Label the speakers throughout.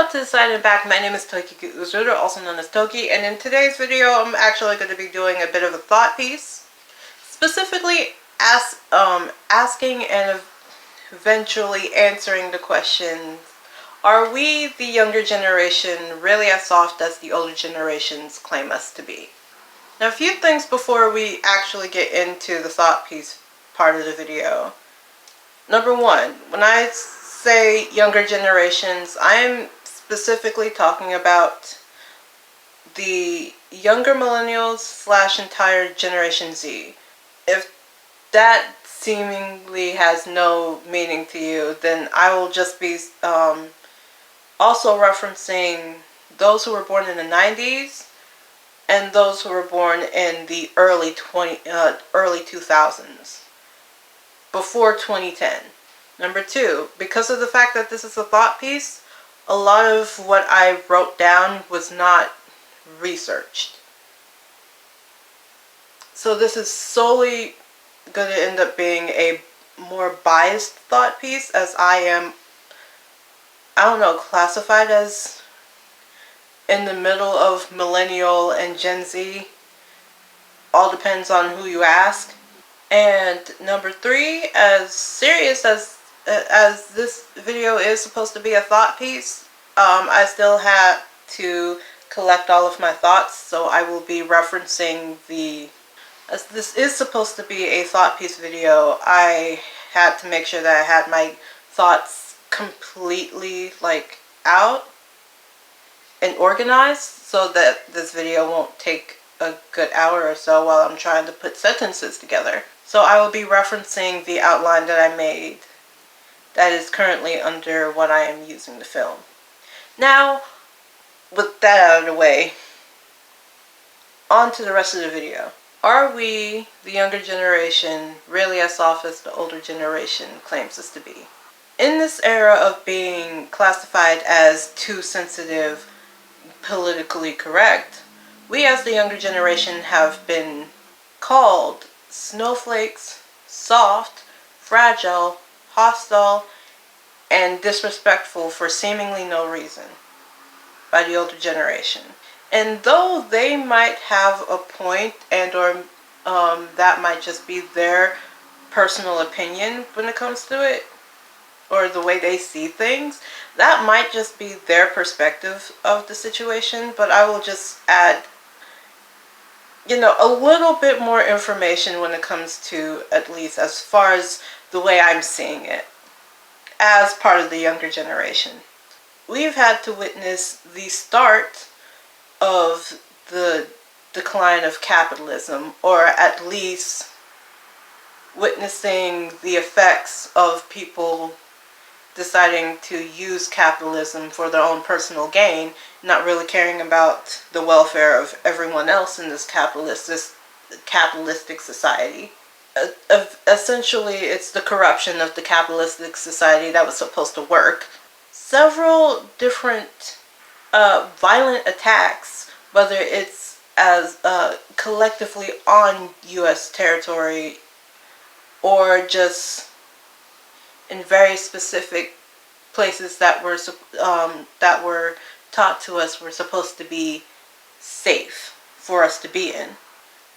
Speaker 1: Hello to the side and back. My name is Toki Uzuda, also known as Toki, and in today's video I'm actually going to be doing a bit of a thought piece, specifically asking and eventually answering the question, are we, the younger generation, really as soft as the older generations claim us to be? Now, a few things before we actually get into the thought piece part of the video. Number one, when I say younger generations, I'm specifically talking about the younger millennials / entire Generation Z. If that seemingly has no meaning to you, then I will just be also referencing those who were born in the 90s and those who were born in the early 2000s, before 2010. Number two, because of the fact that this is a thought piece, a lot of what I wrote down was not researched. So this is solely going to end up being a more biased thought piece, as I am, classified as in the middle of millennial and Gen Z. All depends on who you ask. And number three, as serious as this video is supposed to be a thought piece, I still had to collect all of my thoughts, so I will be referencing as this is supposed to be a thought piece video, I had to make sure that I had my thoughts completely out and organized, so that this video won't take a good hour or so while I'm trying to put sentences together. So I will be referencing the outline that I made that is currently under what I am using to film. Now, with that out of the way, on to the rest of the video. Are we, the younger generation, really as soft as the older generation claims us to be? In this era of being classified as too sensitive, politically correct, we as the younger generation have been called snowflakes, soft, fragile, hostile, and disrespectful for seemingly no reason by the older generation. And though they might have a point, and or that might just be their personal opinion when it comes to it, or the way they see things, that might just be their perspective of the situation, but I will just add a little bit more information when it comes to, at least as far as the way I'm seeing it, as part of the younger generation. We've had to witness the start of the decline of capitalism, or at least witnessing the effects of people deciding to use capitalism for their own personal gain, not really caring about the welfare of everyone else in this capitalistic society. Essentially, it's the corruption of the capitalistic society that was supposed to work. Several different violent attacks, whether it's as collectively on U.S. territory or just in very specific places that were taught to us were supposed to be safe for us to be in.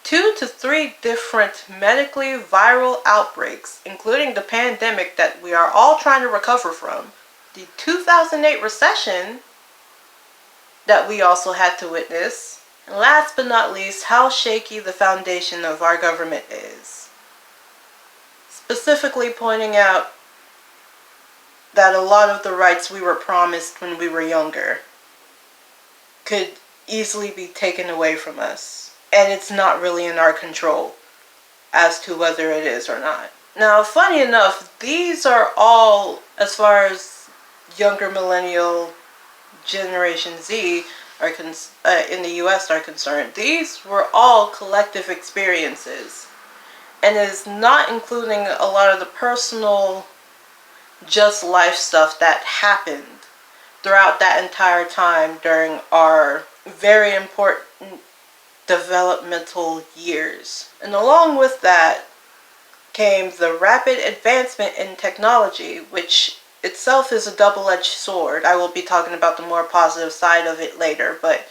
Speaker 1: 2 to 3 different medically viral outbreaks, including the pandemic that we are all trying to recover from, the 2008 recession that we also had to witness, and last but not least, how shaky the foundation of our government is. Specifically pointing out that a lot of the rights we were promised when we were younger could easily be taken away from us, and it's not really in our control as to whether it is or not. Now, funny enough, these are all, as far as younger millennial Generation Z are in the US are concerned, these were all collective experiences, and is not including a lot of the personal just life stuff that happened throughout that entire time during our very important developmental years. And along with that came the rapid advancement in technology, which itself is a double-edged sword. I will be talking about the more positive side of it later, but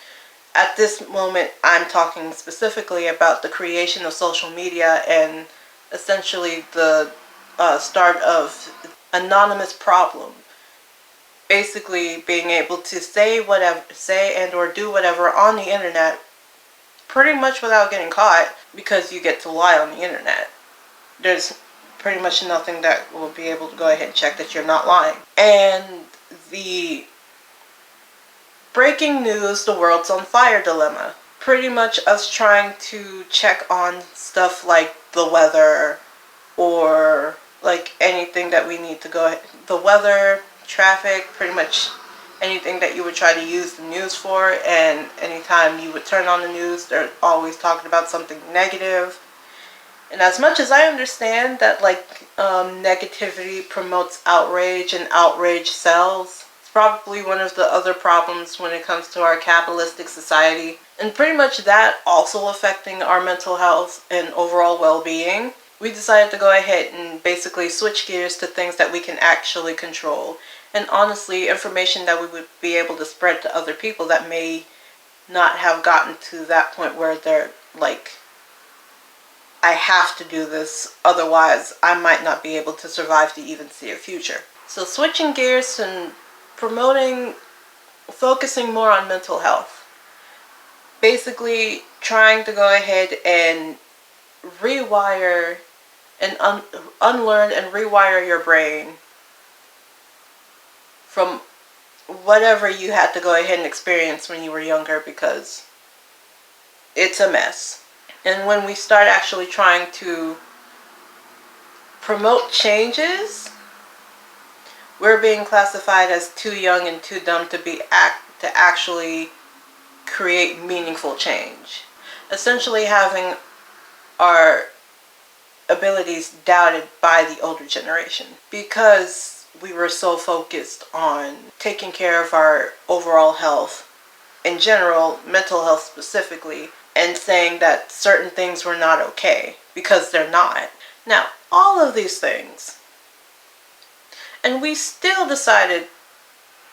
Speaker 1: at this moment I'm talking specifically about the creation of social media and essentially the start of anonymous problem. Basically being able to say and or do whatever on the internet pretty much without getting caught, because you get to lie on the internet. There's pretty much nothing that will be able to go ahead and check that you're not lying. And the breaking news, the world's on fire dilemma. Pretty much us trying to check on stuff like the weather or like anything that we need to go ahead. The weather, traffic, pretty much anything that you would try to use the news for, and anytime you would turn on the news, they're always talking about something negative. And as much as I understand that negativity promotes outrage and outrage sells, it's probably one of the other problems when it comes to our capitalistic society. And pretty much that also affecting our mental health and overall well-being. We decided to go ahead and basically switch gears to things that we can actually control. And honestly, information that we would be able to spread to other people that may not have gotten to that point where they're like, I have to do this, otherwise I might not be able to survive to even see a future. So switching gears and focusing more on mental health. Basically trying to go ahead and rewire and unlearn and rewire your brain from whatever you had to go ahead and experience when you were younger, because it's a mess. And when we start actually trying to promote changes, we're being classified as too young and too dumb to actually create meaningful change. Essentially having our abilities doubted by the older generation, because we were so focused on taking care of our overall health in general, mental health specifically, and saying that certain things were not okay because they're not. Now, all of these things, and we still decided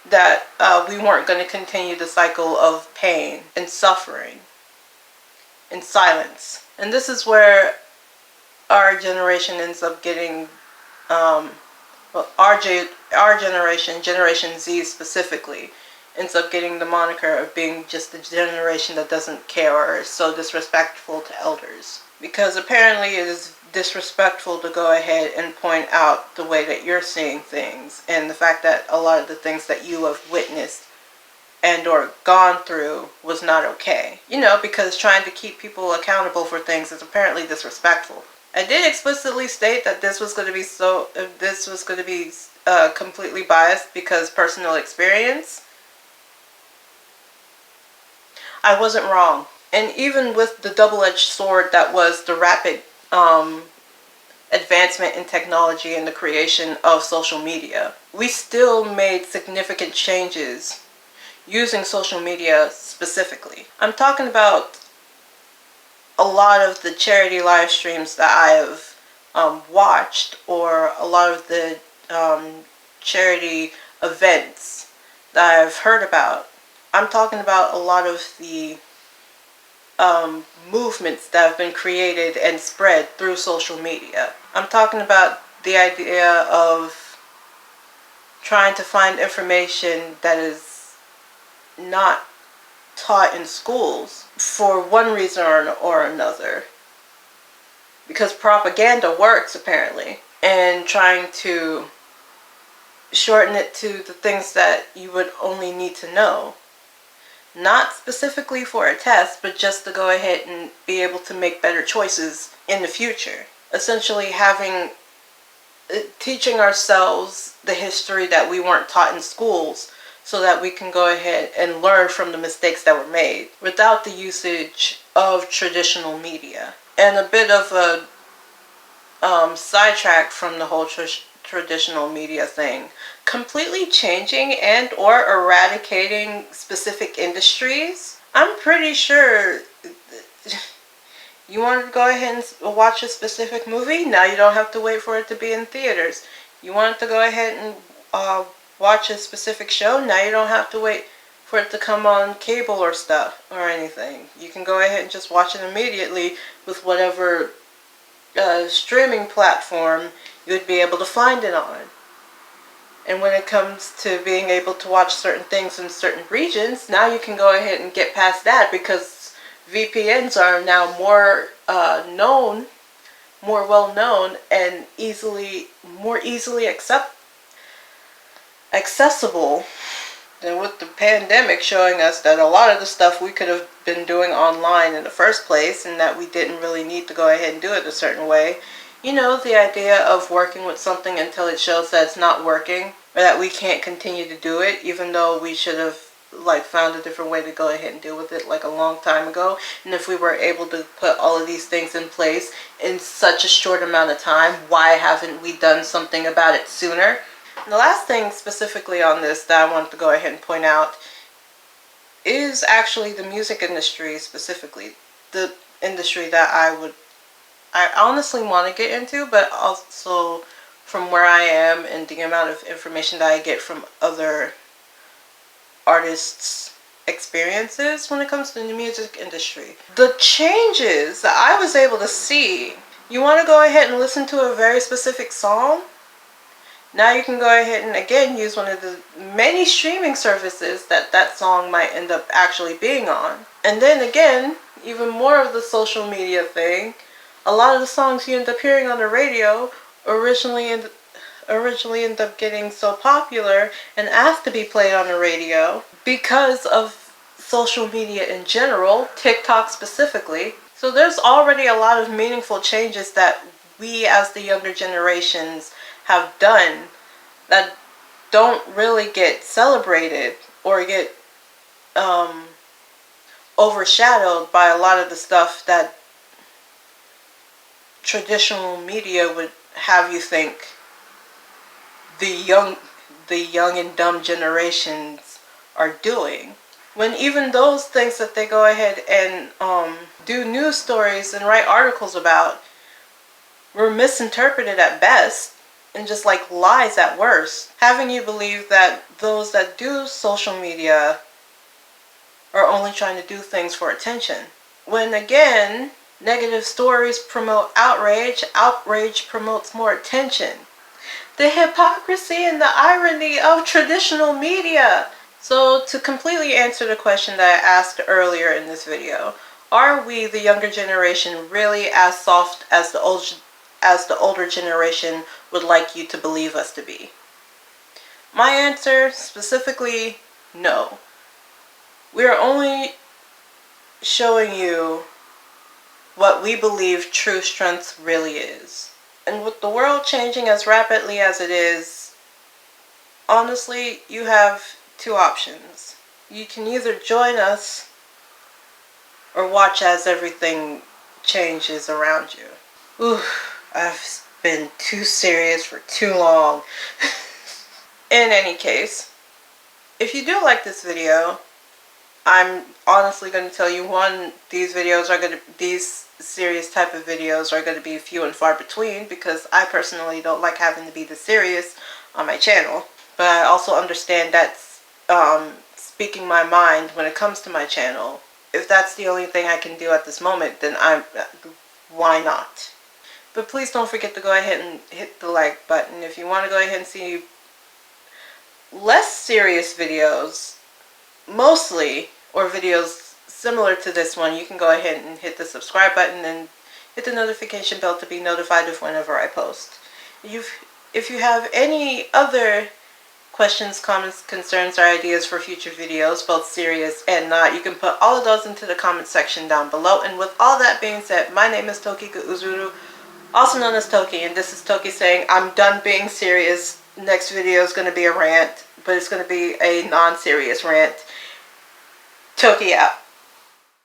Speaker 1: that we weren't going to continue the cycle of pain and suffering and silence. And this is where our generation ends up getting, our generation, Generation Z specifically, ends up getting the moniker of being just the generation that doesn't care or is so disrespectful to elders. Because apparently it is disrespectful to go ahead and point out the way that you're seeing things, and the fact that a lot of the things that you have witnessed and or gone through was not okay. Because trying to keep people accountable for things is apparently disrespectful. I did explicitly state that this was going to be completely biased because personal experience. I wasn't wrong. And even with the double-edged sword that was the rapid advancement in technology and the creation of social media, we still made significant changes using social media specifically. I'm talking about a lot of the charity live streams that I have watched, or a lot of the charity events that I've heard about. I'm talking about a lot of the movements that have been created and spread through social media. I'm talking about the idea of trying to find information that is not taught in schools for one reason or another, because propaganda works apparently, and trying to shorten it to the things that you would only need to know, not specifically for a test, but just to go ahead and be able to make better choices in the future. Essentially teaching ourselves the history that we weren't taught in schools, so that we can go ahead and learn from the mistakes that were made without the usage of traditional media. And a bit of a sidetrack from the whole traditional media thing, completely changing and or eradicating specific industries. I'm pretty sure you want to go ahead and watch a specific movie, now you don't have to wait for it to be in theaters. You want to go ahead and watch a specific show, now you don't have to wait for it to come on cable or stuff or anything. You can go ahead and just watch it immediately with whatever streaming platform you would be able to find it on. And when it comes to being able to watch certain things in certain regions, now you can go ahead and get past that, because VPNs are now more more well known, and more easily accessible than with the pandemic showing us that a lot of the stuff we could have been doing online in the first place, and that we didn't really need to go ahead and do it a certain way. You know, the idea of working with something until it shows that it's not working, or that we can't continue to do it, even though we should have found a different way to go ahead and deal with it a long time ago. And if we were able to put all of these things in place in such a short amount of time, why haven't we done something about it sooner? And the last thing specifically on this that I wanted to go ahead and point out is actually the music industry specifically. The industry that I honestly want to get into, but also from where I am and the amount of information that I get from other artists' experiences when it comes to the music industry. The changes that I was able to see. You want to go ahead and listen to a very specific song? Now you can go ahead and again use one of the many streaming services that song might end up actually being on. And then again, even more of the social media thing. A lot of the songs you end up hearing on the radio originally end up getting so popular and asked to be played on the radio because of social media in general, TikTok specifically. So there's already a lot of meaningful changes that we as the younger generations have done that don't really get celebrated or get overshadowed by a lot of the stuff that traditional media would have you think the young and dumb generations are doing. When even those things that they go ahead and do news stories and write articles about were misinterpreted at best and just lies at worst, having you believe that those that do social media are only trying to do things for attention. When again, negative stories promote outrage, outrage promotes more attention. The hypocrisy and the irony of traditional media. So to completely answer the question that I asked earlier in this video, are we, the younger generation, really as soft as the older generation would like you to believe us to be? My answer, specifically, no. We are only showing you what we believe true strength really is. And with the world changing as rapidly as it is, honestly, you have two options. You can either join us or watch as everything changes around you. Ooh, I've been too serious for too long. In any case, if you do like this video, I'm honestly going to tell you, one, these serious type of videos are going to be few and far between, because I personally don't like having to be this serious on my channel. But I also understand that speaking my mind when it comes to my channel, if that's the only thing I can do at this moment, then why not? But please don't forget to go ahead and hit the like button. If you want to go ahead and see less serious videos, mostly, or videos similar to this one, you can go ahead and hit the subscribe button and hit the notification bell to be notified of whenever I post. If you have any other questions, comments, concerns, or ideas for future videos, both serious and not, you can put all of those into the comment section down below. And with all that being said, my name is Tokika Uzuru, also known as Toki, and this is Toki saying I'm done being serious. Next video is going to be a rant, but it's going to be a non-serious rant. Toki out.